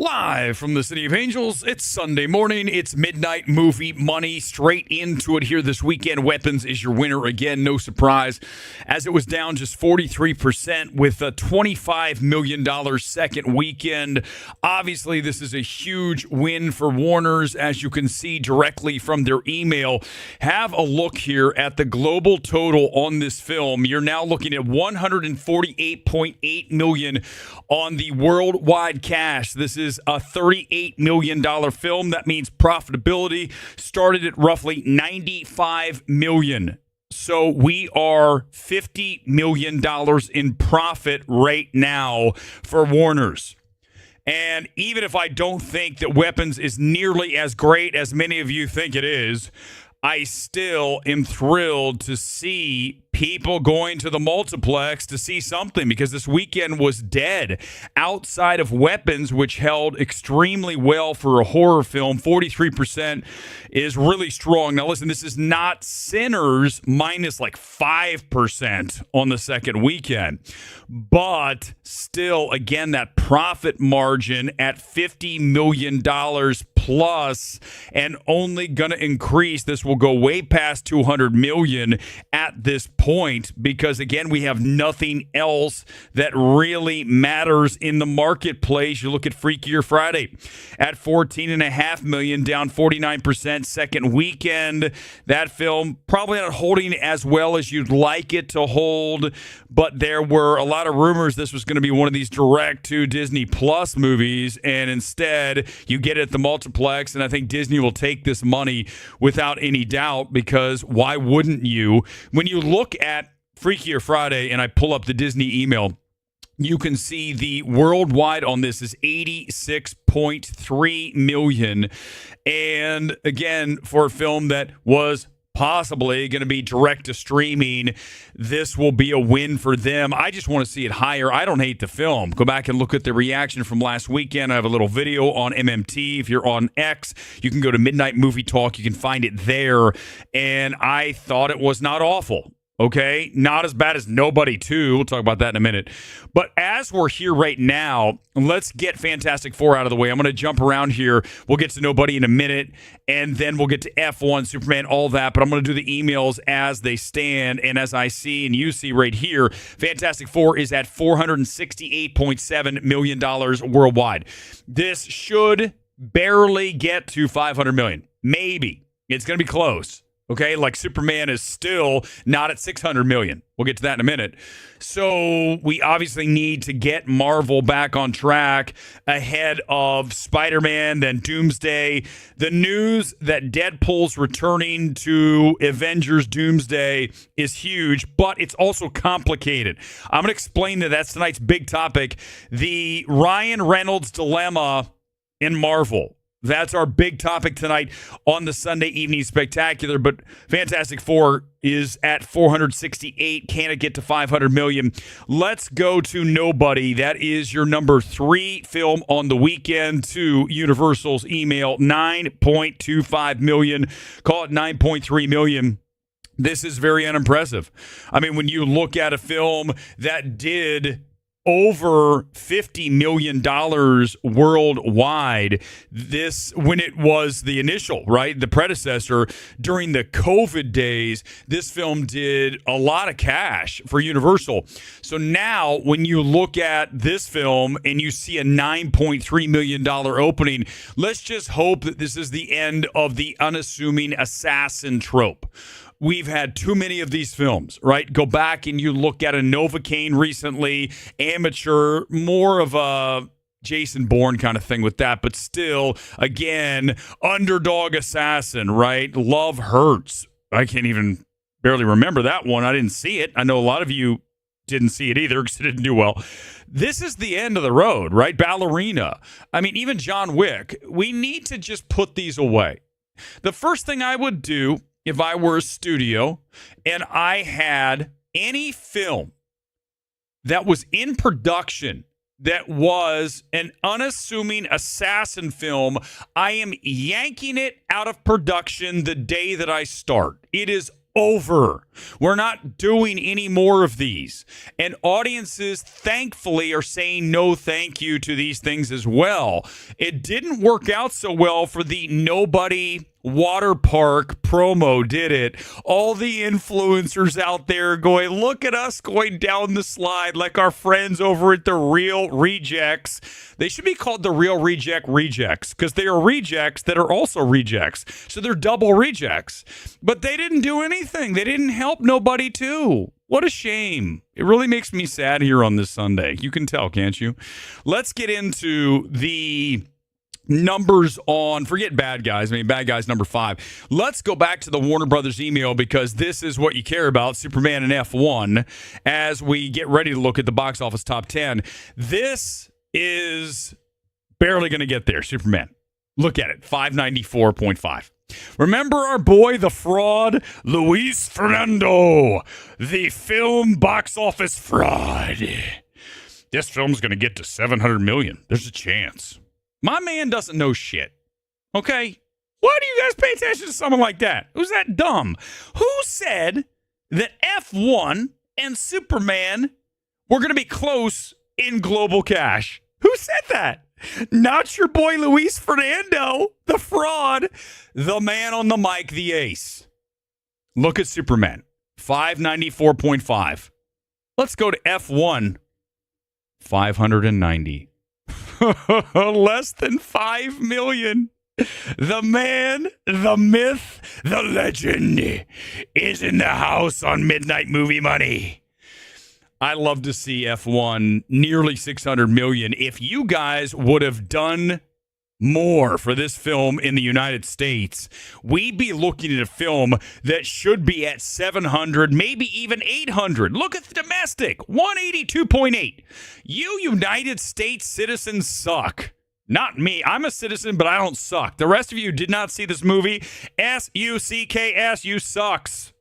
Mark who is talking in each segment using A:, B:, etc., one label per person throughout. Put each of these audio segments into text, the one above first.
A: Live from the City of Angels, it's Sunday morning. It's midnight movie money. Straight into it here this weekend. Weapons is your winner again. No surprise, as it was down just 43% with a $25 million second weekend. Obviously, this is a huge win for Warner's, as you can see directly from their email. Have a look here at the global total on this film. You're now looking at $148.8 million on the worldwide cash. This is a $38 million film. That means profitability started at roughly $95 million. So we are $50 million in profit right now for Warner's. And even if I don't think that Weapons is nearly as great as many of you think it is, I still am thrilled to see people going to the multiplex to see something, because this weekend was dead. Outside of Weapons, which held extremely well for a horror film, 43% is really strong. Now listen, this is not Sinners minus like 5% on the second weekend. But still, again, that profit margin at $50 million plus, and only going to increase. This will go way past $200 million at this point, because again, we have nothing else that really matters in the marketplace. You look at Freakier Friday at $14.5 million, down 49% second weekend. That film probably not holding as well as you'd like it to hold, but there were a lot of rumors this was going to be one of these direct to Disney Plus movies, and instead you get it at the multiplex, and I think Disney will take this money without any doubt, because why wouldn't you? When you look at Freakier Friday, and I pull up the Disney email, you can see the worldwide on this is $86.3 million. And again, for a film that was possibly going to be direct to streaming, this will be a win for them. I just want to see it higher. I don't hate the film. Go back and look at the reaction from last weekend. I have a little video on MMT. If you're on X, you can go to Midnight Movie Talk. You can find it there. And I thought it was not awful. Okay, not as bad as Nobody 2. We'll talk about that in a minute. But as we're here right now, let's get Fantastic Four out of the way. I'm going to jump around here. We'll get to Nobody in a minute, and then we'll get to F1, Superman, all that. But I'm going to do the emails as they stand. And as I see and you see right here, Fantastic Four is at $468.7 million worldwide. This should barely get to $500 million. Maybe. It's going to be close. Okay, like Superman is still not at $600 million. We'll get to that in a minute. So we obviously need to get Marvel back on track ahead of Spider-Man, then Doomsday. The news that Deadpool's returning to Avengers Doomsday is huge, but it's also complicated. I'm going to explain that. That's tonight's big topic. The Ryan Reynolds dilemma in Marvel. That's our big topic tonight on the Sunday Evening Spectacular. But Fantastic Four is at 468. Can it get to 500 million? Let's go to Nobody. That is your number 3 film on the weekend. To Universal's email, 9.25 million. Call it 9.3 million. This is very unimpressive. I mean, when you look at a film that did over $50 million worldwide, this, when it was the initial, right, the predecessor, during the COVID days, this film did a lot of cash for Universal. So now when you look at this film and you see a $9.3 million opening, let's just hope that this is the end of the unassuming assassin trope. We've had too many of these films, right? Go back and you look at a Novocaine recently, amateur, more of a Jason Bourne kind of thing with that, but still, again, underdog assassin, right? Love Hurts. I can't even barely remember that one. I didn't see it. I know a lot of you didn't see it either because it didn't do well. This is the end of the road, right? Ballerina. I mean, even John Wick. We need to just put these away. The first thing I would do if I were a studio and I had any film that was in production that was an unassuming assassin film, I am yanking it out of production the day that I start. It is over. We're not doing any more of these. And audiences, thankfully, are saying no thank you to these things as well. It didn't work out so well for the Nobody water park promo, did it? All the influencers out there going, look at us going down the slide like our friends over at the Real Rejects. They should be called the Real Rejects because they are rejects that are also rejects. So they're double rejects. But they didn't do anything. They didn't help nobody too. What a shame. It really makes me sad here on this Sunday. You can tell, can't you? Let's get into the numbers on, forget Bad Guys. I mean, Bad Guys number 5. Let's go back to the Warner Brothers email because this is what you care about, Superman and F1, as we get ready to look at the box office top 10. This is barely going to get there, Superman. Look at it, 594.5. Remember our boy, the fraud, Luis Fernando, the film box office fraud. This film's going to get to 700 million. There's a chance. My man doesn't know shit. Okay? Why do you guys pay attention to someone like that? Who's that dumb? Who said that F1 and Superman were going to be close in global cash? Who said that? Not your boy Luis Fernando, the fraud, the man on the mic, the ace. Look at Superman, 594.5. Let's go to F1, 590. Less than 5 million. The man, the myth, the legend is in the house on Midnight Movie Money. I love to see F1 nearly 600 million. If you guys would have done more for this film in the United States, we'd be looking at a film that should be at 700, maybe even 800. Look at the domestic, 182.8. You United States citizens suck. Not me. I'm a citizen, but I don't suck. The rest of you did not see this movie. S-U-C-K-S, you sucks.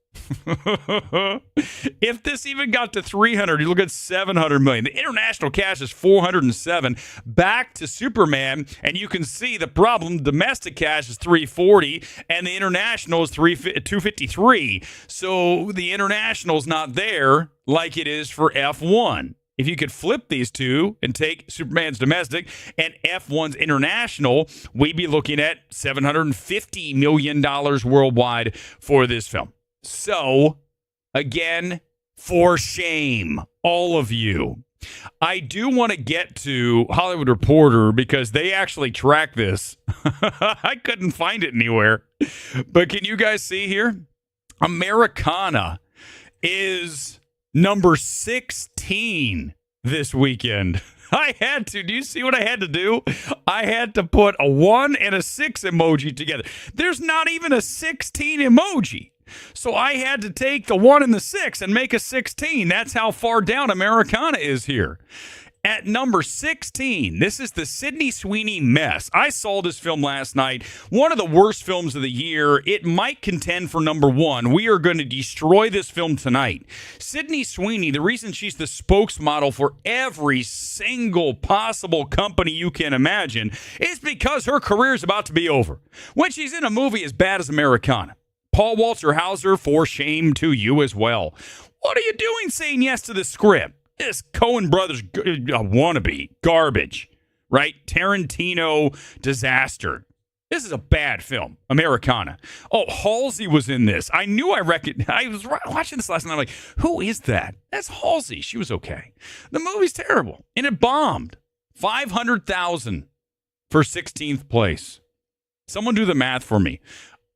A: If this even got to 300, you look at 700 million. The international cash is 407. Back to Superman, and you can see the problem. Domestic cash is 340, and the international is 253. So the international's not there like it is for F1. If you could flip these two and take Superman's domestic and F1's international, we'd be looking at $750 million worldwide for this film. So, again, for shame, all of you. I do want to get to Hollywood Reporter because they actually track this. I couldn't find it anywhere. But can you guys see here? Americana is number 16 this weekend. I had to. Do you see what I had to do? I had to put a 1 and a 6 emoji together. There's not even a 16 emoji. So I had to take the 1 and the 6 and make a 16. That's how far down Americana is here. At number 16, this is the Sydney Sweeney mess. I saw this film last night. One of the worst films of the year. It might contend for number 1. We are going to destroy this film tonight. Sydney Sweeney, the reason she's the spokesmodel for every single possible company you can imagine is because her career is about to be over. When she's in a movie as bad as Americana. Paul Walter Hauser, for shame to you as well. What are you doing saying yes to the script? This Coen Brothers wannabe garbage, right? Tarantino disaster. This is a bad film, Americana. Oh, Halsey was in this. I knew I recognized. I was watching this last night. I'm like, who is that? That's Halsey. She was okay. The movie's terrible, and it bombed. 500,000 for 16th place. Someone do the math for me.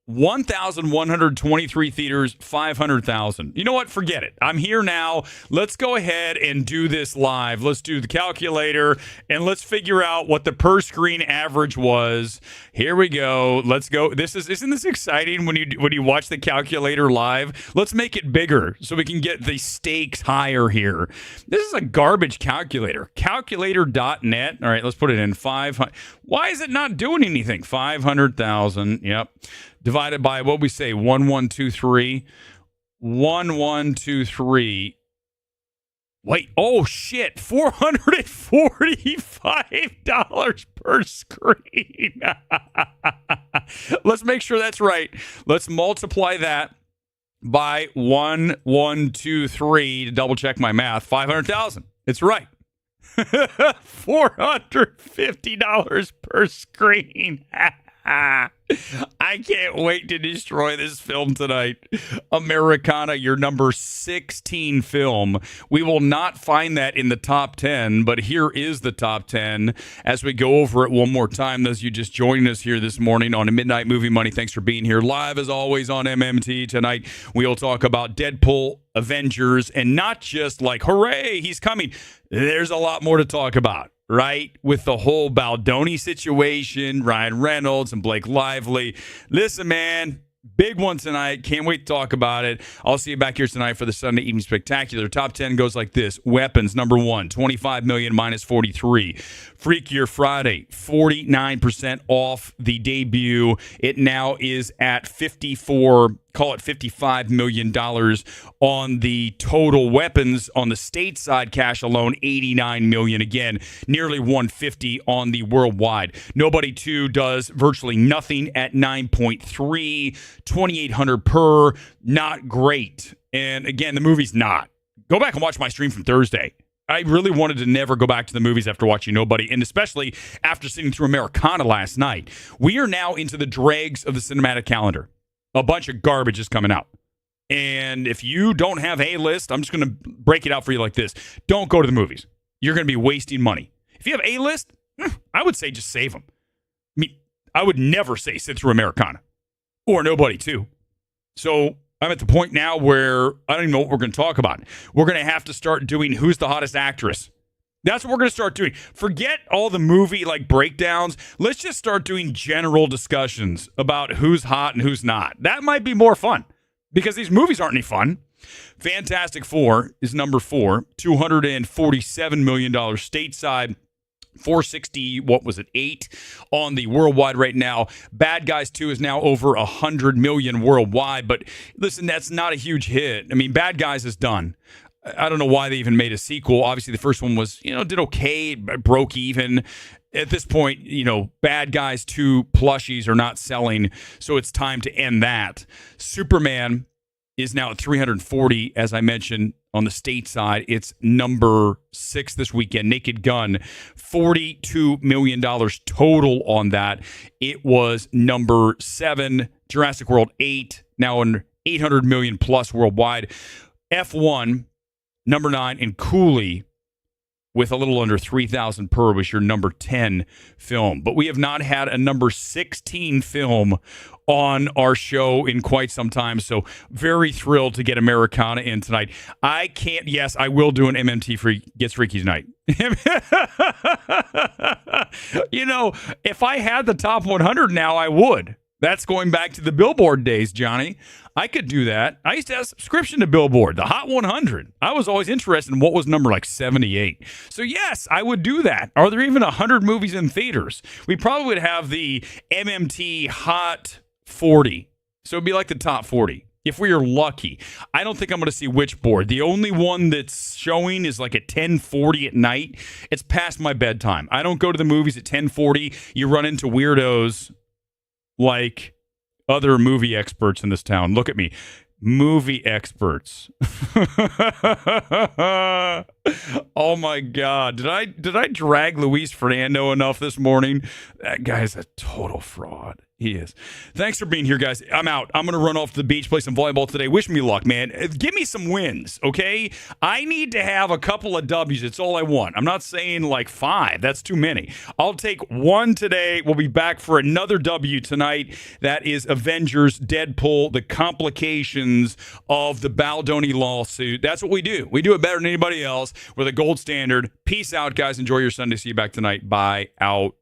A: 1,123 theaters, 500,000. You know what? Forget it. I'm here now. Let's go ahead and do this live. Let's do the calculator, and let's figure out what the per-screen average was. Here we go. Let's go. Isn't this exciting when you watch the calculator live? Let's make it bigger so we can get the stakes higher here. This is a garbage calculator. Calculator.net. All right, let's put it in 500. Why is it not doing anything? 500,000. Yep. Divided by what we say, 1123. 1123. Wait, oh shit, $445 per screen. Let's make sure that's right. Let's multiply that by 1, 1, 2, 3 to double check my math, 500,000. It's right. $450 per screen. I can't wait to destroy this film tonight. Americana, your number 16 film. We will not find that in the top 10, but here is the top 10 as we go over it one more time. Those of you just joining us here this morning on a Midnight Movie Money, thanks for being here. Live as always on MMT tonight. We'll talk about Deadpool, Avengers, and not just like, hooray, he's coming. There's a lot more to talk about. Right? With the whole Baldoni situation, Ryan Reynolds and Blake Lively. Listen, man, big one tonight. Can't wait to talk about it. I'll see you back here tonight for the Sunday Evening Spectacular. Top 10 goes like this. Weapons, number 1, $25 million minus 43. Freakier Friday, 49% off the debut. It now is at 54, call it $55 million on the total. Weapons on the stateside cash alone, $89 million. Again, nearly 150 on the worldwide. Nobody 2 does virtually nothing at 9.3, 2,800 per. Not great. And again, the movie's not. Go back and watch my stream from Thursday. I really wanted to never go back to the movies after watching Nobody, and especially after sitting through Americana last night. We are now into the dregs of the cinematic calendar. A bunch of garbage is coming out. And if you don't have A-list, I'm just going to break it out for you like this. Don't go to the movies. You're going to be wasting money. If you have A-list, I would say just save them. I mean, I would never say sit through Americana or Nobody too. So I'm at the point now where I don't even know what we're going to talk about. We're going to have to start doing who's the hottest actress. That's what we're going to start doing. Forget all the movie like breakdowns. Let's just start doing general discussions about who's hot and who's not. That might be more fun because these movies aren't any fun. Fantastic Four is number 4, $247 million stateside. 460, what was it, 8 on the worldwide right now. Bad Guys 2 is now over 100 million worldwide, but listen, that's not a huge hit. I mean, Bad Guys is done. I don't know why they even made a sequel. Obviously, the first one was, did okay, broke even. At this point, Bad Guys 2 plushies are not selling, so it's time to end that. Superman is now at 340, as I mentioned, on the stateside. It's number 6 this weekend. Naked Gun, $42 million total on that. It was number 7. Jurassic World 8, now an 800 million plus worldwide. F1, number 9, and Cooley with a little under 3,000 per was your number 10 film. But we have not had a number 16 film on our show in quite some time. So very thrilled to get Americana in tonight. Yes, I will do an MMT Gets Freaky tonight. If I had the top 100 now, I would. That's going back to the Billboard days, Johnny. I could do that. I used to have a subscription to Billboard, the Hot 100. I was always interested in what was number like 78. So yes, I would do that. Are there even 100 movies in theaters? We probably would have the MMT Hot 40. So it'd be like the top 40. If we are lucky. I don't think I'm going to see Witchboard. The only one that's showing is like at 10:40 at night. It's past my bedtime. I don't go to the movies at 10:40. You run into weirdos like other movie experts in this town. Look at me. Movie experts. Oh my God. Did I drag Luis Fernando enough this morning? That guy's a total fraud. He is. Thanks for being here, guys. I'm out. I'm going to run off to the beach, play some volleyball today. Wish me luck, man. Give me some wins, okay? I need to have a couple of W's. It's all I want. I'm not saying like 5. That's too many. I'll take 1 today. We'll be back for another W tonight. That is Avengers, Deadpool, the complications of the Baldoni lawsuit. That's what we do. We do it better than anybody else. We're the gold standard. Peace out, guys. Enjoy your Sunday. See you back tonight. Bye. Out.